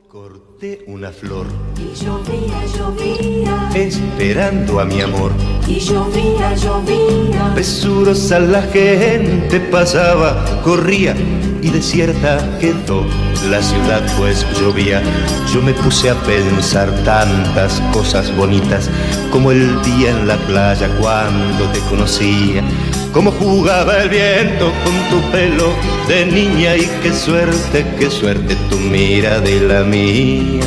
Corté una flor y llovía, llovía, esperando a mi amor. y llovía, llovía, Presurosa la gente pasaba, corría y desierta quedó la ciudad pues llovía. Yo me puse a pensar tantas cosas bonitas, como el día en la playa cuando te conocía, cómo jugaba el viento con tu pelo de niña, y qué suerte tu mira de la mía.